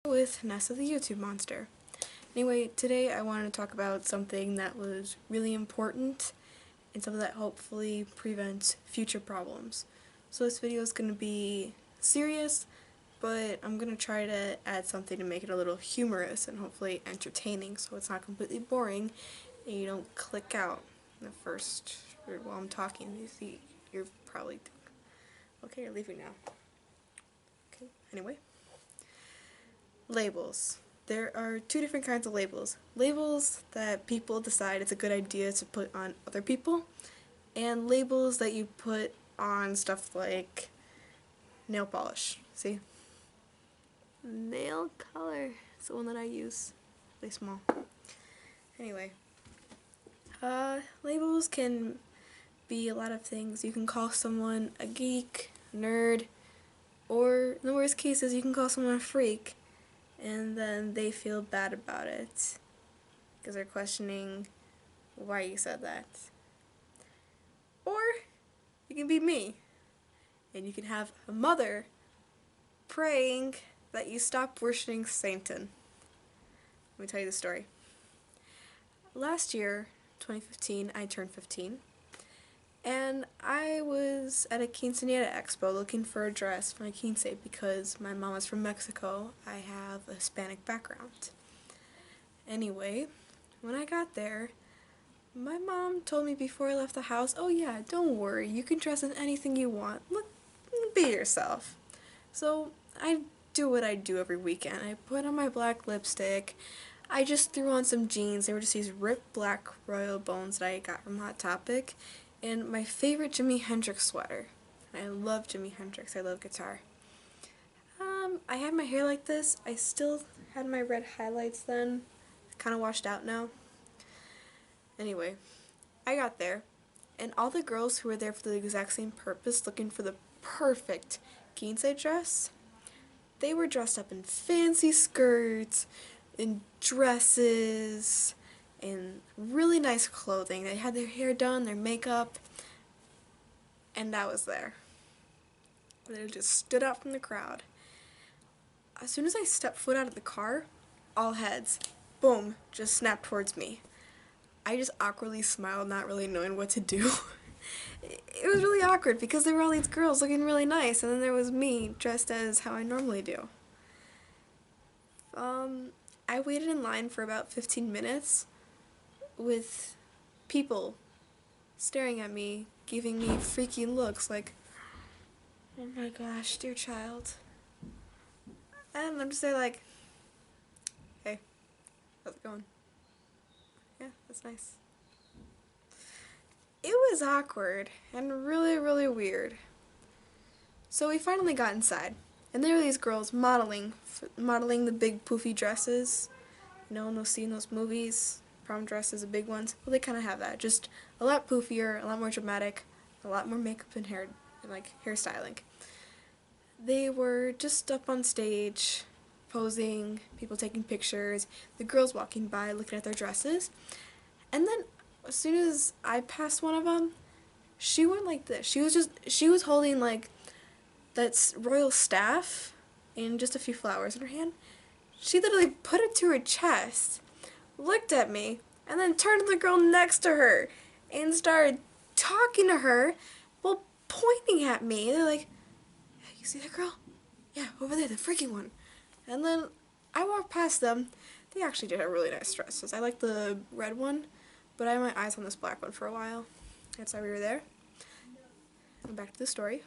With Nessa the YouTube Monster. Anyway, today I wanted to talk about something that was really important and something that hopefully prevents future problems. So this video is going to be serious, but I'm going to try to add something to make it a little humorous and hopefully entertaining so it's not completely boring and you don't click out the first, or while I'm talking. You see, you're probably, okay, you're leaving now. Okay, anyway. Labels. There are two different kinds of labels. Labels that people decide it's a good idea to put on other people, and labels that you put on stuff like nail polish. See? Nail color. It's the one that I use. Really small. Anyway. Labels can be a lot of things. You can call someone a geek, nerd, or in the worst cases you can call someone a freak. And then they feel bad about it because they're questioning why you said that. Or you can be me and you can have a mother praying that you stop worshiping Satan. Let me tell you the story. Last year, 2015, I turned 15, and I was at a quinceañera expo looking for a dress for my quince because my mom is from Mexico. I have a Hispanic background. Anyway, when I got there, my mom told me before I left the house, "Oh yeah, don't worry, you can dress in anything you want. Look, be yourself." So I do what I do every weekend. I put on my black lipstick. I just threw on some jeans. They were just these ripped black Royal Bones that I got from Hot Topic, and my favorite Jimi Hendrix sweater. I love Jimi Hendrix. I love guitar. I had my hair like this. I still had my red highlights then. Kind of washed out now. Anyway, I got there, and all the girls who were there for the exact same purpose, looking for the perfect quince dress, they were dressed up in fancy skirts, in dresses, in really nice clothing. They had their hair done, their makeup, and I was there. They just stood out from the crowd. As soon as I stepped foot out of the car, all heads, boom, just snapped towards me. I just awkwardly smiled, not really knowing what to do. It was really awkward because there were all these girls looking really nice, and then there was me dressed as how I normally do. I waited in line for about 15 minutes with people staring at me, giving me freaky looks like, "Oh my gosh, dear child." And I'm just there like, "Hey, how's it going? Yeah, that's nice." It was awkward and really, really weird. So we finally got inside, and there were these girls modeling the big poofy dresses. You know, those see in those movies, prom dresses, the big ones. Well, they kind of have that, just a lot poofier, a lot more dramatic, a lot more makeup and hair, and like hairstyling. They were just up on stage, posing, people taking pictures, the girls walking by looking at their dresses, and then as soon as I passed one of them, she went like this. She was holding like that royal staff and just a few flowers in her hand. She literally put it to her chest, looked at me, and then turned to the girl next to her and started talking to her while pointing at me. They're like, "Hey, you see that girl? Yeah, over there, the freaky one." And then I walked past them. They actually did have really nice dresses. I like the red one, but I had my eyes on this black one for a while. That's why we were there. And back to the story.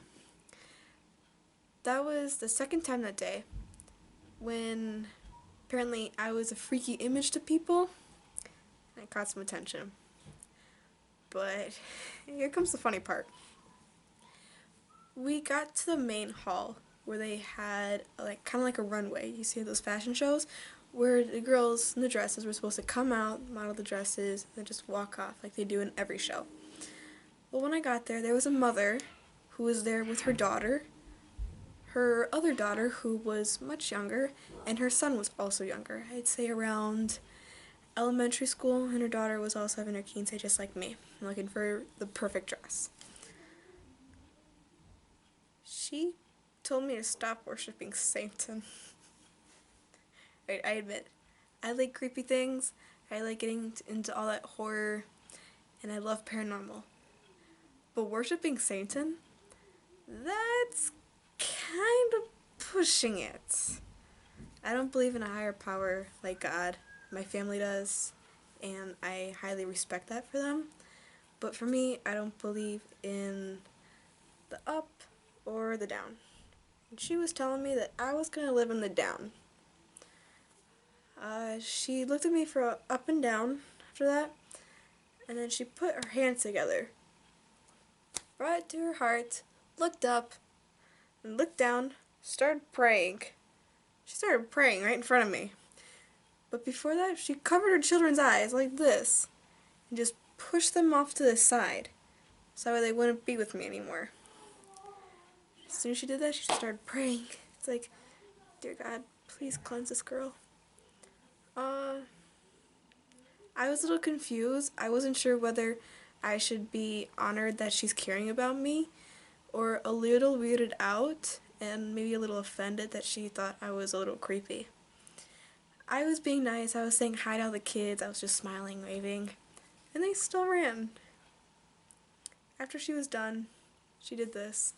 That was the second time that day when apparently I was a freaky image to people. I caught some attention. But here comes the funny part. We got to the main hall where they had like kind of like a runway. You see those fashion shows where the girls in the dresses were supposed to come out, model the dresses, and then just walk off like they do in every show. Well, when I got there, there was a mother who was there with her daughter, her other daughter who was much younger, and her son was also younger. I'd say around elementary school, and her daughter was also having her quince just like me, looking for the perfect dress. She told me to stop worshiping Satan. I admit. I like creepy things. I like getting into all that horror, and I love paranormal. But worshiping Satan? That's kind of pushing it. I don't believe in a higher power like God. My family does, and I highly respect that for them. But for me, I don't believe in the up or the down. And she was telling me that I was going to live in the down. She looked at me for up and down after that, and then she put her hands together, brought it to her heart, looked up, and looked down, started praying. She started praying right in front of me. But before that, she covered her children's eyes like this, and just pushed them off to the side, so that way they wouldn't be with me anymore. As soon as she did that, she just started praying. It's like, dear God, please cleanse this girl. I was a little confused. I wasn't sure whether I should be honored that she's caring about me, or a little weirded out, and maybe a little offended that she thought I was a little creepy. I was being nice. I was saying hi to all the kids. I was just smiling, waving, and they still ran. After she was done, she did this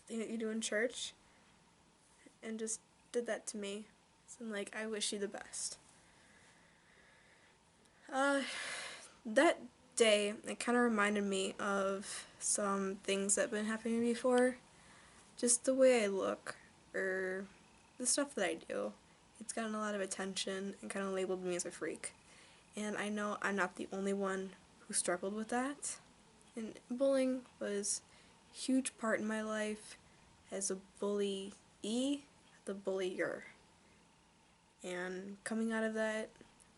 thing that you do in church, and just did that to me. So I'm like, I wish you the best. That day, it kind of reminded me of some things that have been happening to me before. Just the way I look, or the stuff that I do. It's gotten a lot of attention and kind of labeled me as a freak. And I know I'm not the only one who struggled with that. And bullying was a huge part in my life as a bully-e, the bullier. And coming out of that,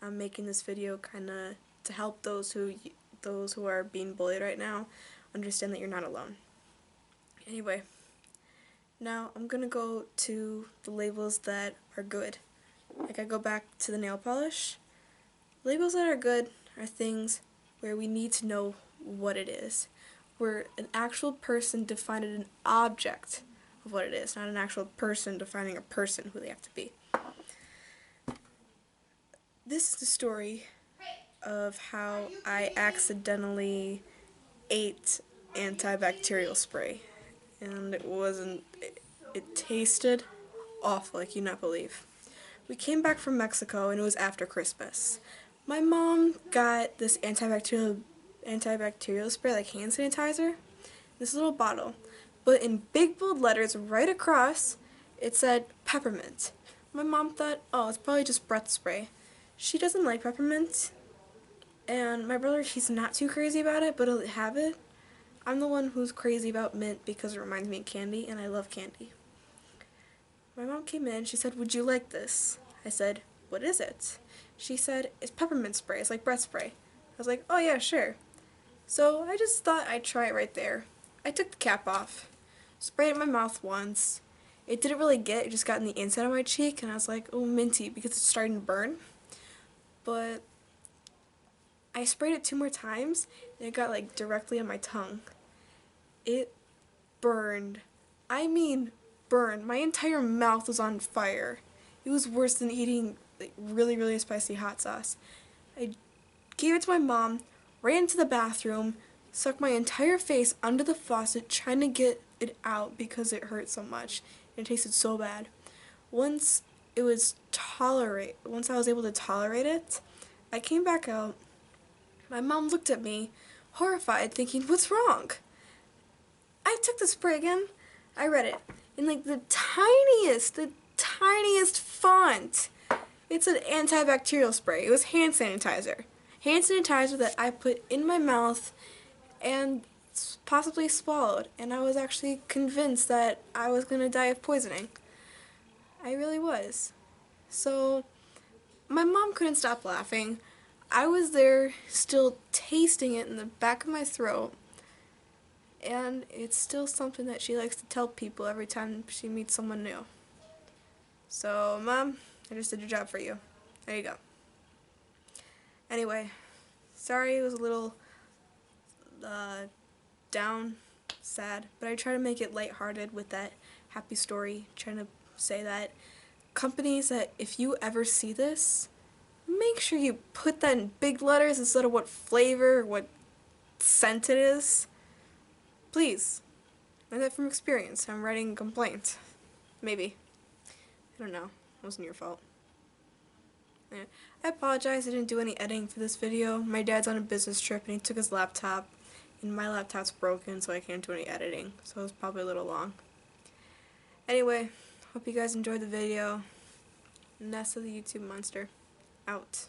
I'm making this video kind of to help those who are being bullied right now understand that you're not alone. Anyway, now I'm gonna go to the labels that are good. Like, I go back to the nail polish. Labels that are good are things where we need to know what it is. Where an actual person defined an object of what it is, not an actual person defining a person who they have to be. This is the story of how I accidentally ate antibacterial spray, and it tasted awful, like you not believe. We came back from Mexico and it was after Christmas. My mom got this antibacterial spray, like hand sanitizer, this little bottle, but in big bold letters right across it said peppermint. My mom thought, oh, it's probably just breath spray. She doesn't like peppermint, and my brother, he's not too crazy about it, but he'll have it. I'm the one who's crazy about mint because it reminds me of candy, and I love candy. My mom came in, she said, would you like this? I said, what is it? She said, it's peppermint spray, it's like breath spray. I was like, oh yeah, sure. So I just thought I'd try it right there. I took the cap off, sprayed it in my mouth once. It didn't really it just got in the inside of my cheek, and I was like, oh, minty, because it's starting to burn. But I sprayed it 2 more times, and it got like directly on my tongue. It burned. I mean, burned. My entire mouth was on fire. It was worse than eating like really, really spicy hot sauce. I gave it to my mom, ran into the bathroom, sucked my entire face under the faucet trying to get it out because it hurt so much. It tasted so bad. Once I was able to tolerate it, I came back out. My mom looked at me, horrified, thinking, what's wrong? I took the spray again. I read it in like the tiniest font. It's an antibacterial spray. It was hand sanitizer. Hand sanitizer that I put in my mouth and possibly swallowed. And I was actually convinced that I was going to die of poisoning. I really was. So my mom couldn't stop laughing. I was there still tasting it in the back of my throat. And it's still something that she likes to tell people every time she meets someone new. So, Mom, I just did your job for you. There you go. Anyway, sorry it was a little down, sad, but I try to make it lighthearted with that happy story, trying to say that companies that if you ever see this, make sure you put that in big letters instead of what flavor, what scent it is. Please. I know that from experience. I'm writing a complaint. Maybe. I don't know. It wasn't your fault. Yeah. I apologize I didn't do any editing for this video. My dad's on a business trip and he took his laptop. And my laptop's broken, so I can't do any editing. So it was probably a little long. Anyway, hope you guys enjoyed the video. Nessa the YouTube Monster. Out.